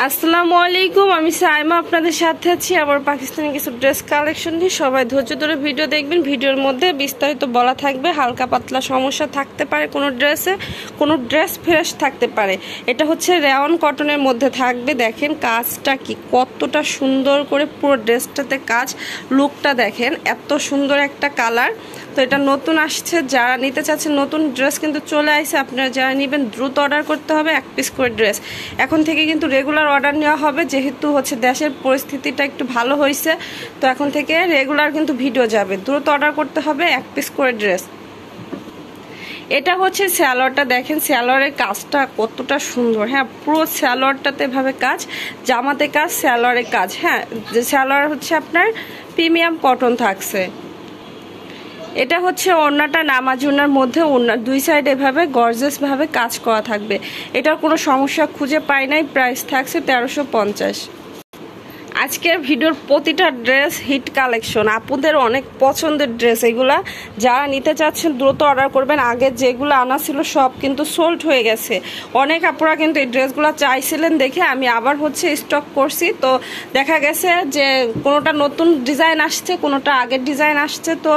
আসসালামু আলাইকুম, আমি সাইমা আপনাদের সাথে আছি আবার পাকিস্তানি কিছু ড্রেস কালেকশন নিয়ে। সবাই ধৈর্য ধরে ভিডিও দেখবেন। ভিডিওর মধ্যে বিস্তারিত বলা থাকবে। হালকা পাতলা সমস্যা থাকতে পারে কোনো ড্রেসে, কোনো ড্রেস ফ্রেশ থাকতে পারে। এটা হচ্ছে রেওয়ান কটনের মধ্যে থাকবে। দেখেন কাজটা কি কতটা সুন্দর করে, পুরো ড্রেসটাতে কাজ, লুকটা দেখেন, এত সুন্দর একটা কালার। তো এটা নতুন আসছে, যারা নিতে চাচ্ছেন নতুন ড্রেস কিন্তু চলে আসছে। আপনারা যারা নেবেন দ্রুত অর্ডার করতে হবে। 1 পিস করে ড্রেস এখন থেকে কিন্তু রেগুলার অর্ডার নেওয়া হবে, যেহেতু হচ্ছে দেশের পরিস্থিতিটা একটু ভালো হয়েছে। তো এখন থেকে রেগুলার কিন্তু ভিডিও যাবে, দ্রুত অর্ডার করতে হবে 1 পিস করে ড্রেস। এটা হচ্ছে স্যালোয়ারটা, দেখেন স্যালোয়ারের কাজটা কতটা সুন্দর। হ্যাঁ, পুরো স্যালোয়ারটাতে এভাবে কাজ, জামাতে কাজ, স্যালোয়ারের কাজ। হ্যাঁ, যে স্যালোয়ার হচ্ছে আপনার প্রিমিয়াম কটন থাকছে। এটা হচ্ছে ওড়নাটা, নামাজ ওড়নার মধ্যে ওড়না দুই সাইড এভাবে গর্জিয়াস ভাবে কাজ করা থাকবে। এটার কোনো সমস্যা খুঁজে পাই নাই। প্রাইস থাকছে 1350। আজকের ভিডিওর প্রতিটা ড্রেস হিট কালেকশন, আপুদের অনেক পছন্দের ড্রেস। এগুলা যারা নিতে চাচ্ছেন দ্রুত অর্ডার করবেন। আগে যেগুলো আনা ছিল সব কিন্তু সোল্ড হয়ে গেছে। অনেক আপুরা কিন্তু এই ড্রেসগুলো চাইছিলেন দেখে আমি আবার হচ্ছে স্টক করছি। তো দেখা গেছে যে কোনোটা নতুন ডিজাইন আসছে, কোনোটা আগের ডিজাইন আসছে। তো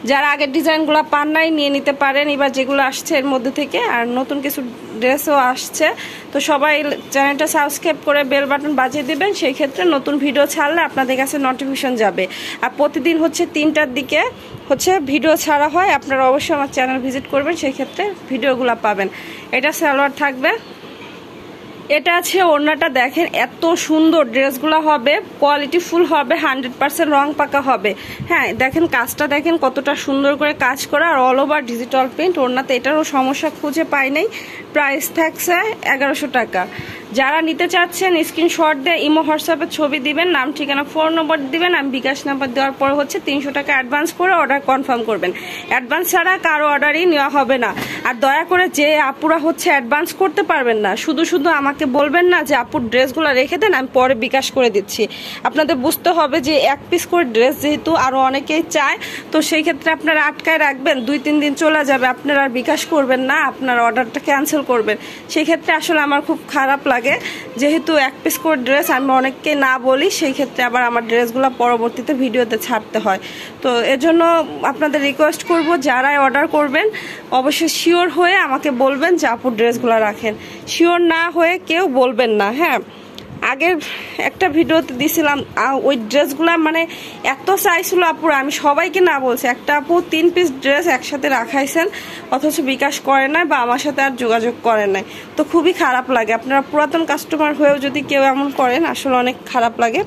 যারা আগের ডিজাইনগুলো পান নাই নিয়ে নিতে পারেন এবার যেগুলো আসছে এর মধ্যে থেকে। আর নতুন কিছু ড্রেসও আসছে। তো সবাই চ্যানেলটা সাবস্ক্রাইব করে বেল বাটন বাজিয়ে দিবেন, সেই ক্ষেত্রে নতুন ভিডিও ছাড়লে আপনাদের কাছে নোটিফিকেশন যাবে। আর প্রতিদিন হচ্ছে 3টার দিকে হচ্ছে ভিডিও ছাড়া হয়। আপনারা অবশ্যই আমার চ্যানেল ভিজিট করবেন, সেই ক্ষেত্রে ভিডিওগুলো পাবেন। এটা সালোয়ার থাকবে। এটা আছে ওড়নাটা, দেখেন এত সুন্দর ড্রেসগুলো হবে, কোয়ালিটি ফুল হবে, 100% রং পাকা হবে। হ্যাঁ, দেখেন কাজটা দেখেন কতটা সুন্দর করে কাজ করা, আর অল ওভার ডিজিটাল প্রিন্ট ওড়নাতে। এটারও সমস্যা খুঁজে পাই নাই। প্রাইস থাকছে 1100 টাকা। যারা নিতে চাচ্ছেন স্ক্রিনশট দিয়ে ইমো হোয়াটসঅ্যাপে ছবি দিবেন, নাম ঠিকানা ফোন নম্বর দিবেন। আমি বিকাশ নাম্বার দেওয়ার পর হচ্ছে 300 টাকা অ্যাডভান্স করে অর্ডার কনফার্ম করবেন। অ্যাডভান্স ছাড়া কারো অর্ডারই নেওয়া হবে না। আর দয়া করে যে আপুরা হচ্ছে অ্যাডভান্স করতে পারবেন না, শুধু শুধু আমাকে বলবেন না যে আপুর ড্রেসগুলো রেখে দেন, আমি পরে বিকাশ করে দিচ্ছি। আপনাদের বুঝতে হবে যে 1 পিস করে ড্রেস যেহেতু আরও অনেকেই চায়, তো সেই ক্ষেত্রে আপনারা আটকায় রাখবেন। 2-3 দিন চলে যাবে, আপনারা আর বিকাশ করবেন না, আপনার অর্ডারটা ক্যান্সেল করবেন। সেই ক্ষেত্রে আসলে আমার খুব খারাপ লাগে, যেহেতু 1 পিস করে ড্রেস আমি অনেককে না বলি, সেই ক্ষেত্রে আবার আমার ড্রেসগুলো পরবর্তীতে ভিডিওতে ছাড়তে হয়। তো এজন্য আপনাদের রিকোয়েস্ট করব, যারাই অর্ডার করবেন অবশ্যই শিওর হয়ে আমাকে বলবেন যে আপুর ড্রেসগুলো রাখেন। শিওর না হয়ে কেউ বলবেন না। হ্যাঁ, আগের একটা ভিডিওতে দিছিলাম ওই ড্রেসগুলো মানে এত চাইছিল আপুরা, আমি সবাইকে না বলছি। একটা আপু 3 পিস ড্রেস একসাথে রাখাইছেন, অথচ বিকাশ করে নাই বা আমার সাথে আর যোগাযোগ করে নাই। তো খুবই খারাপ লাগে। আপনারা পুরাতন কাস্টমার হয়েও যদি কেউ এমন করেন, আসলে অনেক খারাপ লাগে।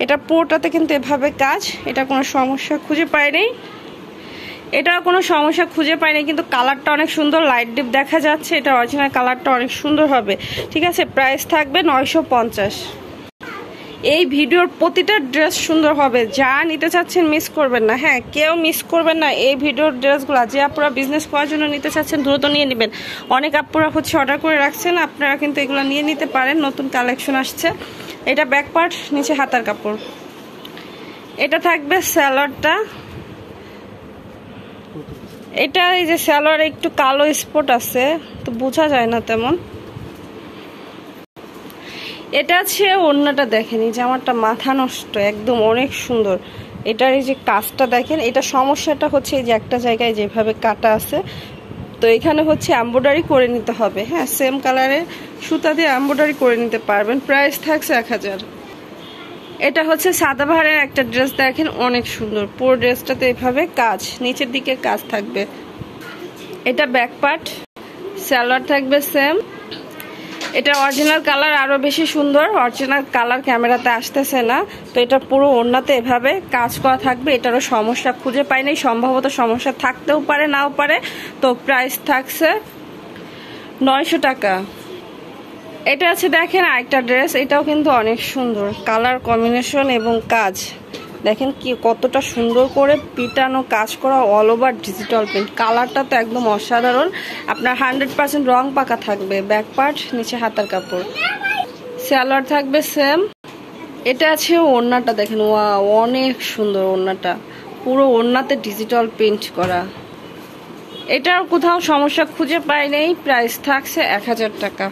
এটা পুরোটাতে কিন্তু এভাবে কাজ, এটা কোনো সমস্যা খুঁজে পাই নাই। এটা কোনো সমস্যা খুঁজে পাইনি, কিন্তু কালারটা অনেক সুন্দর, লাইট ডিপ দেখা যাচ্ছে। এটা অরিজিনাল কালারটা অনেক সুন্দর হবে। ঠিক আছে, প্রাইস থাকবে 950। এই ভিডিওর প্রতিটা ড্রেস সুন্দর হবে, যা নিতে চাচ্ছেন মিস করবেন না। হ্যাঁ, কেউ মিস করবেন না এই ভিডিওর ড্রেসগুলো। যে আপনারা বিজনেস করার জন্য নিতে চাচ্ছেন দ্রুত নিয়ে নেবেন। অনেক আপনারা হচ্ছে অর্ডার করে রাখছেন, আপনারা কিন্তু এগুলো নিয়ে নিতে পারেন। নতুন কালেকশন আসছে। এটা ব্যাক পার্ট, নিচে হাতার কাপড়। এটা থাকবে স্যালোয়ারটা। এটা এই যে সালোয়ারে একটু কালো স্পট আছে, তো বোঝা যায় না তেমন। এটা আছে ওড়নাটা, দেখেন এই জামাটা মাথা নষ্ট, একদম অনেক সুন্দর। এটার এই যে কাজটা দেখেন, এটা সমস্যাটা হচ্ছে এই যে একটা জায়গায় যেভাবে কাটা আছে, তো এখানে হচ্ছে এমব্রয়ডারি করে নিতে হবে। হ্যাঁ, সেম কালারের সুতা দিয়ে এমব্রয়ডারি করে নিতে পারবেন। প্রাইস থাকছে 1000। এটা হচ্ছে সাদাবাহারের একটা ড্রেস, দেখেন অনেক সুন্দর। পুরো ড্রেসটাতে এভাবে কাজ, নিচের দিকে কাজ থাকবে। এটা ব্যাক পার্ট, সালোয়ার থাকবে সেম। এটা অরিজিনাল কালার আরো বেশি সুন্দর। অরিজিনাল কালার ক্যামেরাতে আসতেছে না, তো এটা পুরো ওড়নাতে এভাবে কাজ করা থাকবে। এটারও সমস্যা খুঁজে পাই নাই, সম্ভবত সমস্যা থাকতেও পারে নাও পারে। তো প্রাইস থাকছে 900 টাকা। এটা আছে দেখেন আরেকটা ড্রেস, এটাও কিন্তু অনেক সুন্দর কালার কম্বিনেশন এবং কাজ। দেখেন কি কতটা সুন্দর করে পিটানো কাজ করা, অল ওভার ডিজিটাল প্রিন্ট। কালারটা তো একদম অসাধারণ। আপনার 100% রং পাকা থাকবে। ব্যাক পার্ট, নিচে হাতার কাপড়। সালোয়ার থাকবে সেম। এটা আছে ওড়নাটা, দেখেন ওয়াও অনেক সুন্দর ওড়নাটা, পুরো ওড়নাতে ডিজিটাল প্রিন্ট করা। এটার কোথাও সমস্যা খুঁজে পাই নাই। প্রাইস থাকছে 1000 টাকা।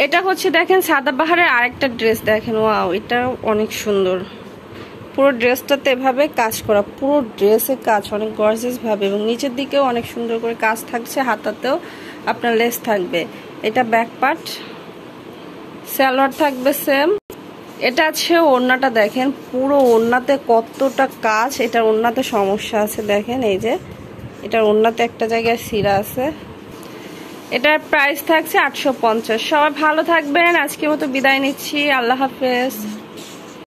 এটা হচ্ছে দেখেন সাদাবাহারের আরেকটা ড্রেস দেখেন, ওয়াও এটা অনেক সুন্দর। পুরো ড্রেসটাতে এভাবে কাজ করা, পুরো ড্রেসে কাজ অনেক গর্জিয়াস ভাবে, এবং নিচের দিকেও অনেক সুন্দর করে কাজ থাকছে, হাতাতেও আপনার লেস থাকবে। এটা ব্যাক পার্ট, সালোয়ার থাকবে সেম। এটা আছে ওড়নাটা, দেখেন পুরো ওড়নাতে কতটা কাজ। এটার ওড়নাতে সমস্যা আছে দেখেন, এই যে এটার ওড়নাতে একটা জায়গায় সিরা আছে। এটার প্রাইস থাকছে 850। সবাই ভালো থাকবেন, আজকের মতো বিদায় নিচ্ছি, আল্লাহ হাফেজ।